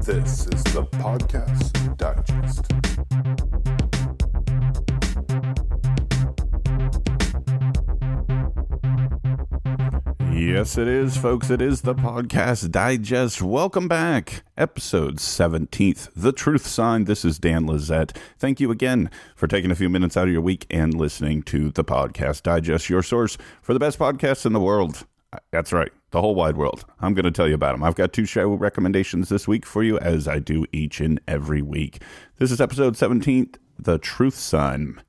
This is the Podcast Digest. Yes, it is, folks. It is the Podcast Digest. Welcome back. Episode 17th, The Truth Sein. This is Dan Lizette. Thank you again for taking a few minutes out of your week and listening to the Podcast Digest, your source for the best podcasts in the world. That's right, the whole wide world. I'm going to tell you about them. I've got 2 show recommendations this week for you, as I do each and every week. This is episode 17th, The Truth Sein.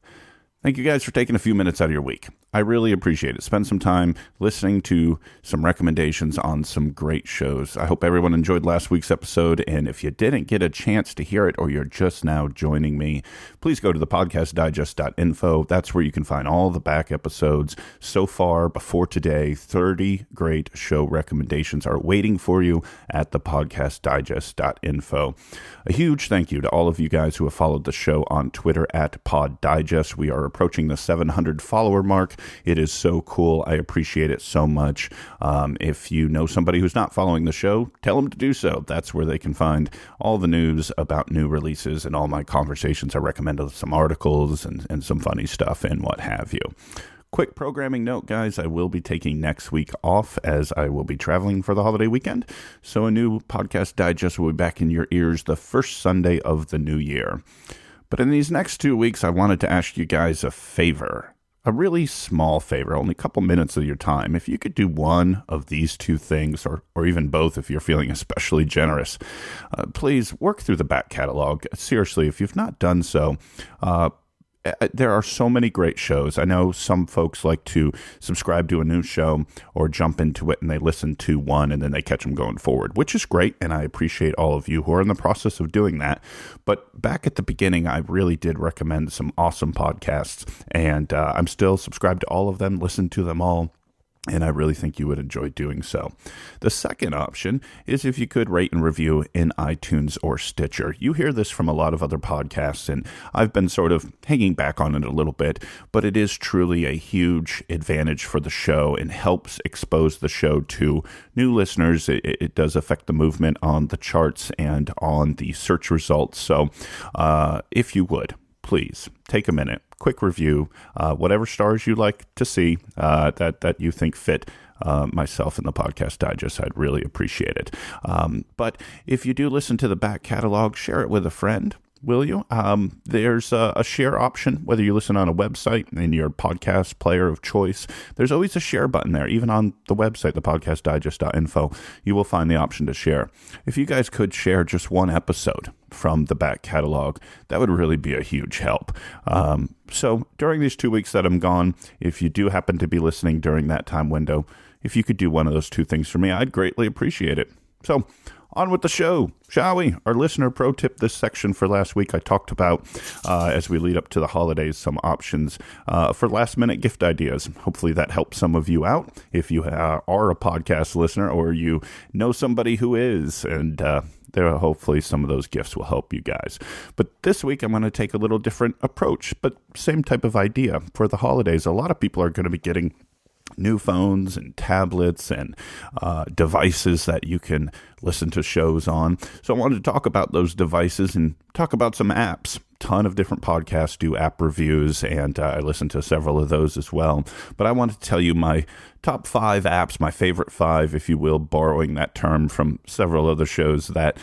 Thank you guys for taking a few minutes out of your week. I really appreciate it. Spend some time listening to some recommendations on some great shows. I hope everyone enjoyed last week's episode, and if you didn't get a chance to hear it or you're just now joining me, please go to thepodcastdigest.info. That's where you can find all the back episodes so far before today. 30 great show recommendations are waiting for you at thepodcastdigest.info. A huge thank you to all of you guys who have followed the show on Twitter at PodDigest. We are approaching the 700 follower mark. It is so cool. I appreciate it so much. If you know somebody who's not following the show, tell them to do so. That's where they can find all the news about new releases and all my conversations. I recommend some articles and some funny stuff and what have you. Quick programming note, guys, I will be taking next week off as I will be traveling for the holiday weekend. So a new Podcast Digest will be back in your ears the first Sunday of the new year. But in these next 2 weeks, I wanted to ask you guys a favor. A really small favor, only a couple minutes of your time. If you could do one of these 2 things, or even both if you're feeling especially generous, please work through the back catalog. Seriously, if you've not done so, there are so many great shows. I know some folks like to subscribe to a new show or jump into it and they listen to one and then they catch them going forward, which is great. And I appreciate all of you who are in the process of doing that. But back at the beginning, I really did recommend some awesome podcasts, and I'm still subscribed to all of them, listen to them all. And I really think you would enjoy doing so. The second option is if you could rate and review in iTunes or Stitcher. You hear this from a lot of other podcasts, and I've been sort of hanging back on it a little bit, but it is truly a huge advantage for the show and helps expose the show to new listeners. It does affect the movement on the charts and on the search results. So if you would, please take a minute. Quick review, whatever stars you like to see that you think fit myself and the Podcast Digest. I'd really appreciate it. But if you do listen to the back catalog, share it with a friend. Will you? There's a share option, whether you listen on a website in your podcast player of choice. There's always a share button there. Even on the website, thepodcastdigest.info, you will find the option to share. If you guys could share just one episode from the back catalog, that would really be a huge help. So during these 2 weeks that I'm gone, if you do happen to be listening during that time window, if you could do one of those 2 things for me, I'd greatly appreciate it. So on with the show, shall we? Our listener pro tip this section for last week, I talked about, as we lead up to the holidays, some options for last-minute gift ideas. Hopefully that helps some of you out if you are a podcast listener or you know somebody who is, and hopefully some of those gifts will help you guys. But this week I'm going to take a little different approach, but same type of idea. For the holidays, a lot of people are going to be getting new phones and tablets and devices that you can listen to shows on. So I wanted to talk about those devices and talk about some apps. Ton of different podcasts do app reviews, and I listen to several of those as well. But I wanted to tell you my top 5 apps, my favorite 5, if you will, borrowing that term from several other shows that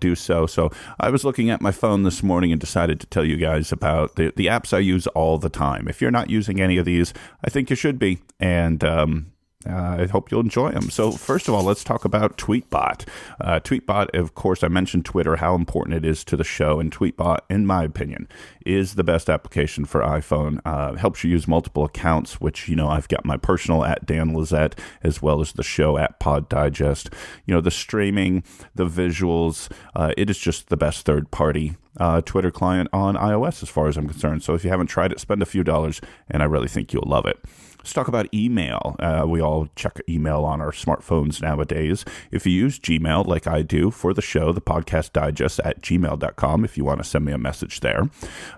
do so. So I was looking at my phone this morning and decided to tell you guys about the apps I use all the time. If you're not using any of these, I think you should be. And I hope you'll enjoy them. So first of all, let's talk about Tweetbot. Tweetbot, of course, I mentioned Twitter, how important it is to the show, and Tweetbot, in my opinion, is the best application for iPhone. Helps you use multiple accounts, which, I've got my personal at Dan Lizette, as well as the show at Pod Digest. The streaming, the visuals, it is just the best third-party Twitter client on iOS as far as I'm concerned. So if you haven't tried it, spend a few dollars, and I really think you'll love it. Let's talk about email. We all check email on our smartphones nowadays. If you use Gmail like I do for the show, the podcast digest at gmail.com, if you want to send me a message there,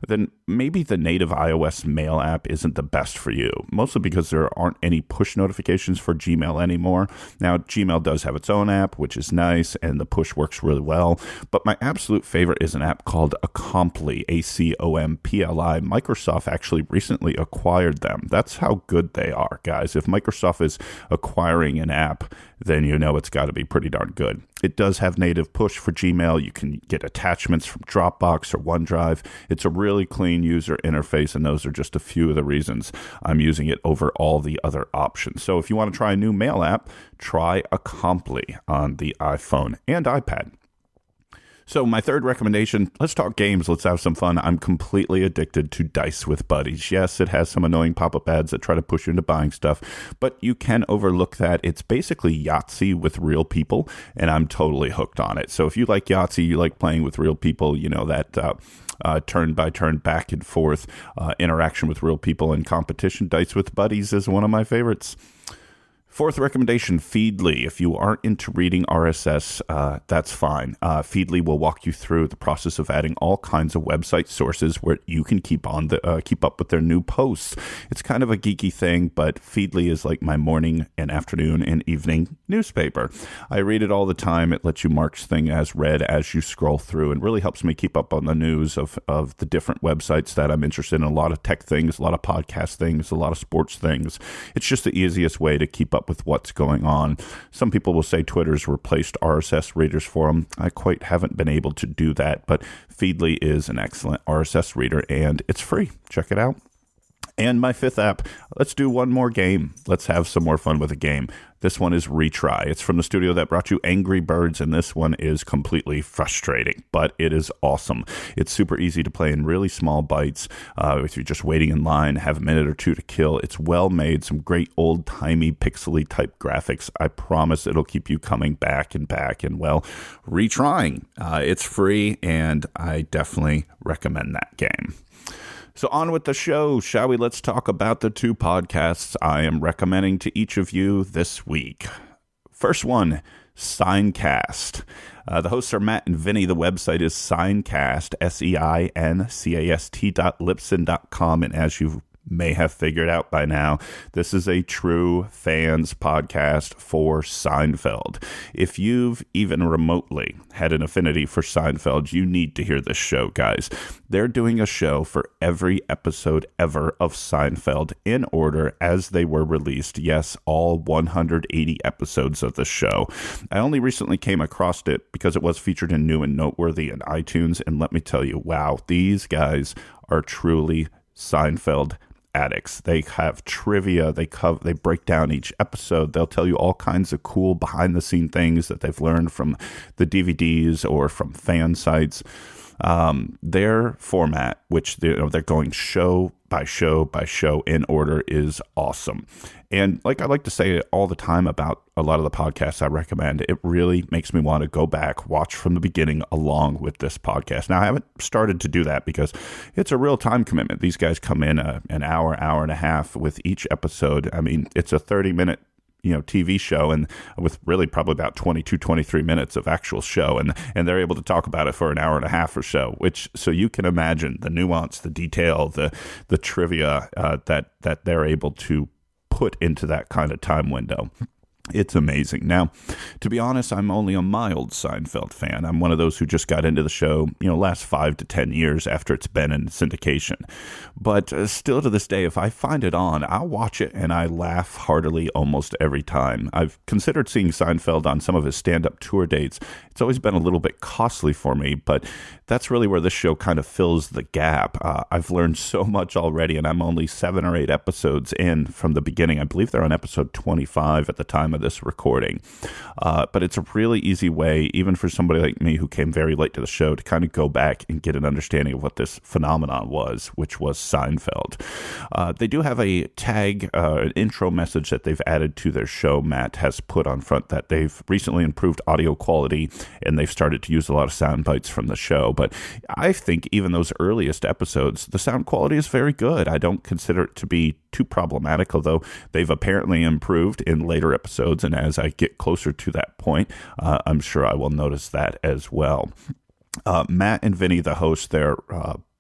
then maybe the native iOS mail app isn't the best for you, mostly because there aren't any push notifications for Gmail anymore. Now, Gmail does have its own app, which is nice, and the push works really well. But my absolute favorite is an app called Acompli, Acompli. Microsoft actually recently acquired them. That's how good they are, guys. If Microsoft is acquiring an app, then you know it's got to be pretty darn good. It does have native push for Gmail. You can get attachments from Dropbox or OneDrive. It's a really clean user interface, and those are just a few of the reasons I'm using it over all the other options. So if you want to try a new mail app, try Acompli on the iPhone and iPad. So my third recommendation, let's talk games. Let's have some fun. I'm completely addicted to Dice with Buddies. Yes, it has some annoying pop-up ads that try to push you into buying stuff, but you can overlook that. It's basically Yahtzee with real people, and I'm totally hooked on it. So if you like Yahtzee, you like playing with real people, you know, that turn-by-turn, back and forth interaction with real people and competition, Dice with Buddies is one of my favorites. Fourth recommendation, Feedly. If you aren't into reading RSS, that's fine. Feedly will walk you through the process of adding all kinds of website sources where you can keep up with their new posts. It's kind of a geeky thing, but Feedly is like my morning and afternoon and evening newspaper. I read it all the time. It lets you mark things as read as you scroll through, and really helps me keep up on the news of the different websites that I'm interested in. A lot of tech things, a lot of podcast things, a lot of sports things. It's just the easiest way to keep up with what's going on. Some people will say Twitter's replaced RSS readers for them. I quite haven't been able to do that, but Feedly is an excellent RSS reader, and it's free. Check it out. And my fifth app, let's do one more game. Let's have some more fun with a game. This one is Retry. It's from the studio that brought you Angry Birds, and this one is completely frustrating, but it is awesome. It's super easy to play in really small bites. If you're just waiting in line, have a minute or two to kill. It's well made, some great old-timey pixely type graphics. I promise it'll keep you coming back and back and, well, retrying. It's free, and I definitely recommend that game. So on with the show, shall we? Let's talk about the two podcasts I am recommending to each of you this week. First one, Seincast. The hosts are Matt and Vinny. The website is Seincast, Seincast.libsyn.com, and as you may have figured out by now, this is a true fans podcast for Seinfeld. If you've even remotely had an affinity for Seinfeld, you need to hear this show, guys. They're doing a show for every episode ever of Seinfeld in order as they were released. Yes, all 180 episodes of the show. I only recently came across it because it was featured in New and Noteworthy and iTunes, and let me tell you, wow, these guys are truly Seinfeld addicts. They have trivia. They break down each episode. They'll tell you all kinds of cool behind the scene things that they've learned from the DVDs or from fan sites. Their format, which they're going show by show by show in order, is awesome. And like I like to say all the time about a lot of the podcasts I recommend, it really makes me want to go back, watch from the beginning along with this podcast. Now, I haven't started to do that because it's a real time commitment. These guys come in an hour and a half with each episode. I mean, it's a 30-minute TV show, and with really probably about 22, 23 minutes of actual show, and they're able to talk about it for an hour and a half or so, so you can imagine the nuance, the detail, the trivia that they're able to put into that kind of time window. It's amazing. Now, to be honest, I'm only a mild Seinfeld fan. I'm one of those who just got into the show, last 5 to 10 years after it's been in syndication. But still to this day, if I find it on, I'll watch it and I laugh heartily almost every time. I've considered seeing Seinfeld on some of his stand-up tour dates. It's always been a little bit costly for me, but that's really where this show kind of fills the gap. I've learned so much already, and I'm only 7 or 8 episodes in from the beginning. I believe they're on episode 25 at the time of this recording. But it's a really easy way, even for somebody like me who came very late to the show, to kind of go back and get an understanding of what this phenomenon was, which was Seinfeld. They do have a tag, an intro message that they've added to their show. Matt has put on front that they've recently improved audio quality, and they've started to use a lot of sound bites from the show. But I think even those earliest episodes, the sound quality is very good. I don't consider it to be too problematic, although they've apparently improved in later episodes. And as I get closer to that point, I'm sure I will notice that as well. Matt and Vinny, the host, their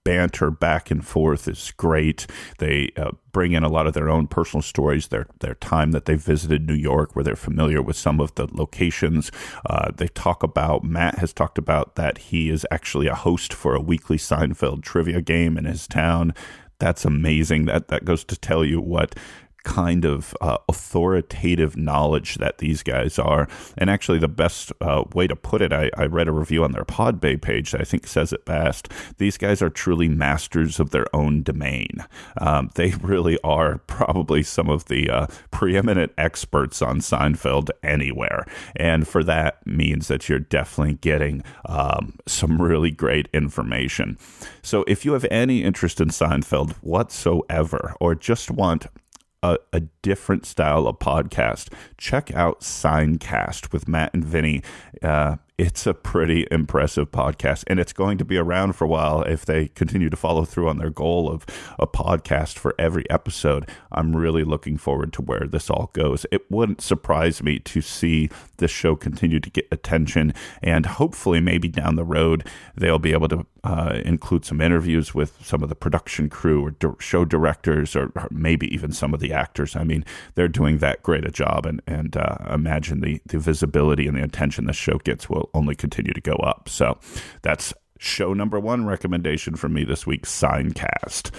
banter back and forth is great. They bring in a lot of their own personal stories, their time that they visited New York, where they're familiar with some of the locations. Matt has talked about that he is actually a host for a weekly Seinfeld trivia game in his town. That's amazing. That goes to tell you what kind of authoritative knowledge that these guys are. And actually, the best way to put it, I read a review on their Podbay page that I think says it best. These guys are truly masters of their own domain. They really are probably some of the preeminent experts on Seinfeld anywhere. And for that means that you're definitely getting some really great information. So if you have any interest in Seinfeld whatsoever, or just want a different style of podcast, check out Seincast with Matt and Vinny. It's a pretty impressive podcast, and it's going to be around for a while if they continue to follow through on their goal of a podcast for every episode. I'm really looking forward to where this all goes. It wouldn't surprise me to see this show continue to get attention, and hopefully maybe down the road they'll be able to include some interviews with some of the production crew or show directors, or maybe even some of the actors. I mean, they're doing that great a job, and imagine the visibility and the attention this show gets will only continue to go up. So that's show number 1 recommendation from me this week, Seincast.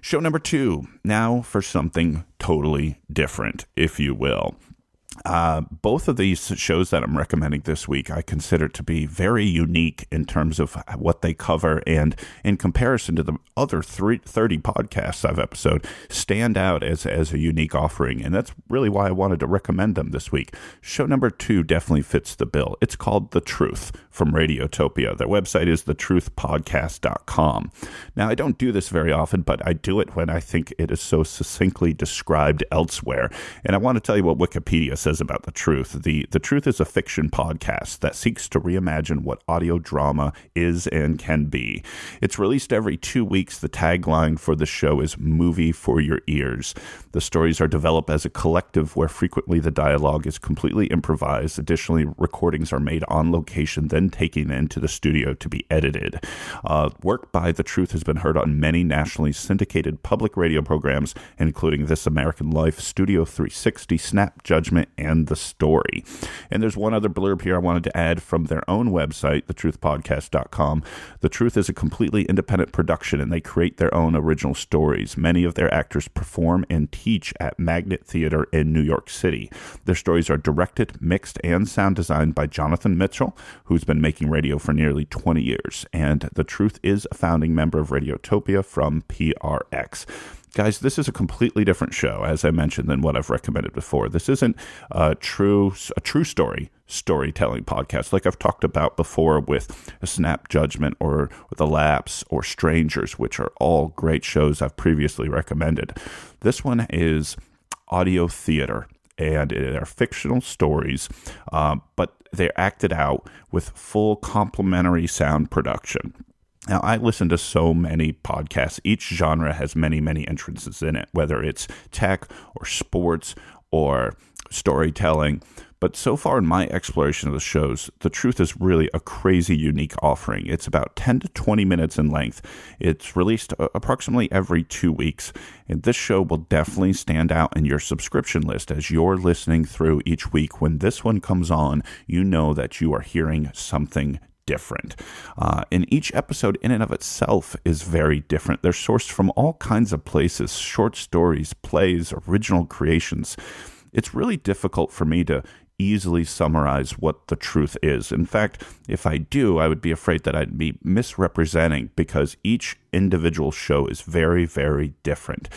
Show number 2, now for something totally different, if you will. Both of these shows that I'm recommending this week, I consider to be very unique in terms of what they cover, and in comparison to the other 30 podcasts I've episode, stand out as a unique offering. And that's really why I wanted to recommend them this week. Show number 2 definitely fits the bill. It's called The Truth from Radiotopia. Their website is thetruthpodcast.com. Now, I don't do this very often, but I do it when I think it is so succinctly described elsewhere. And I want to tell you what Wikipedia says about The Truth. The Truth is a fiction podcast that seeks to reimagine what audio drama is and can be. It's released every 2 weeks. The tagline for the show is "Movie for Your Ears." The stories are developed as a collective where frequently the dialogue is completely improvised. Additionally, recordings are made on location, then taken into the studio to be edited. Work by The Truth has been heard on many nationally syndicated public radio programs, including This American Life, Studio 360, Snap Judgment, and The Story. And there's one other blurb here I wanted to add from their own website, thetruthpodcast.com. The Truth is a completely independent production, and they create their own original stories. Many of their actors perform and teach at Magnet Theater in New York City. Their stories are directed, mixed, and sound designed by Jonathan Mitchell, who's been making radio for nearly 20 years. And The Truth is a founding member of Radiotopia from PRX. Guys, this is a completely different show, as I mentioned, than what I've recommended before. This isn't a true storytelling podcast like I've talked about before with a Snap Judgment or The Lapse or Strangers, which are all great shows I've previously recommended. This one is audio theater, and they're fictional stories, but they're acted out with full complementary sound production. Now, I listen to so many podcasts. Each genre has many, many entrances in it, whether it's tech or sports or storytelling. But so far in my exploration of the shows, The Truth is really a crazy unique offering. It's about 10 to 20 minutes in length. It's released approximately every 2 weeks. And this show will definitely stand out in your subscription list as you're listening through each week. When this one comes on, you know that you are hearing something different. And each episode in and of itself is very different. They're sourced from all kinds of places: short stories, plays, original creations. It's really difficult for me to easily summarize what The Truth is. In fact, if I do, I would be afraid that I'd be misrepresenting, because each individual show is very, very different.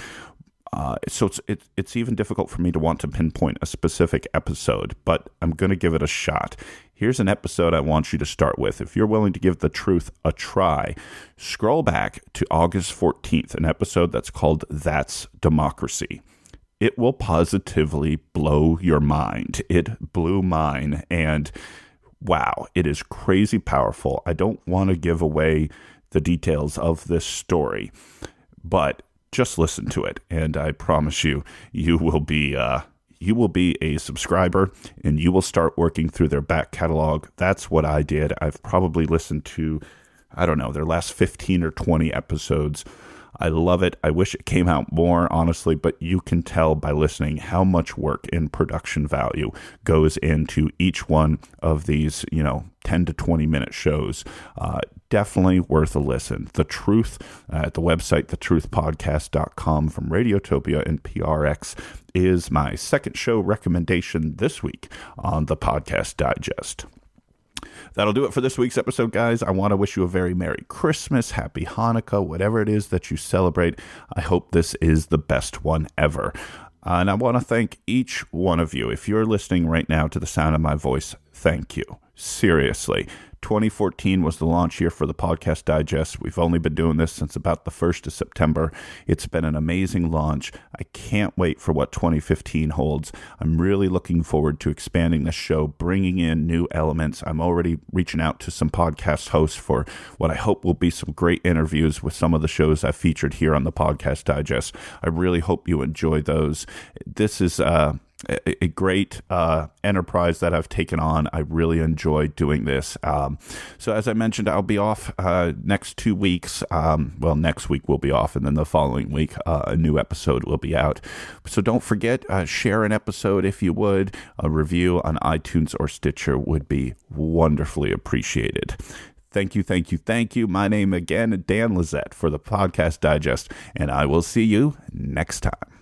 So it's even difficult for me to want to pinpoint a specific episode, but I'm going to give it a shot. Here's an episode I want you to start with. If you're willing to give The Truth a try, scroll back to August 14th, an episode that's called That's Democracy. It will positively blow your mind. It blew mine, and wow, it is crazy powerful. I don't want to give away the details of this story, but just listen to it, and I promise you, you will be a subscriber, and you will start working through their back catalog. That's what I did. I've probably listened to, I don't know, their last 15 or 20 episodes. I love it. I wish it came out more, honestly, but you can tell by listening how much work and production value goes into each one of these, 10 to 20 minute shows. Definitely worth a listen. The Truth at the website, thetruthpodcast.com from Radiotopia and PRX is my second show recommendation this week on the Podcast Digest. That'll do it for this week's episode, guys. I want to wish you a very Merry Christmas, Happy Hanukkah, whatever it is that you celebrate. I hope this is the best one ever. And I want to thank each one of you. If you're listening right now to the sound of my voice, thank you. Seriously. 2014 was the launch year for the Podcast Digest. We've only been doing this since about the 1st of September. It's been an amazing launch. I can't wait for what 2015 holds. I'm really looking forward to expanding the show, bringing in new elements. I'm already reaching out to some podcast hosts for what I hope will be some great interviews with some of the shows I've featured here on the Podcast Digest. I really hope you enjoy those. This is a great enterprise that I've taken on. I really enjoy doing this. So as I mentioned, I'll be off next 2 weeks. Next week we'll be off, and then the following week a new episode will be out. So don't forget, share an episode if you would. A review on iTunes or Stitcher would be wonderfully appreciated. Thank you, thank you, thank you. My name again, Dan Lizette for the Podcast Digest, and I will see you next time.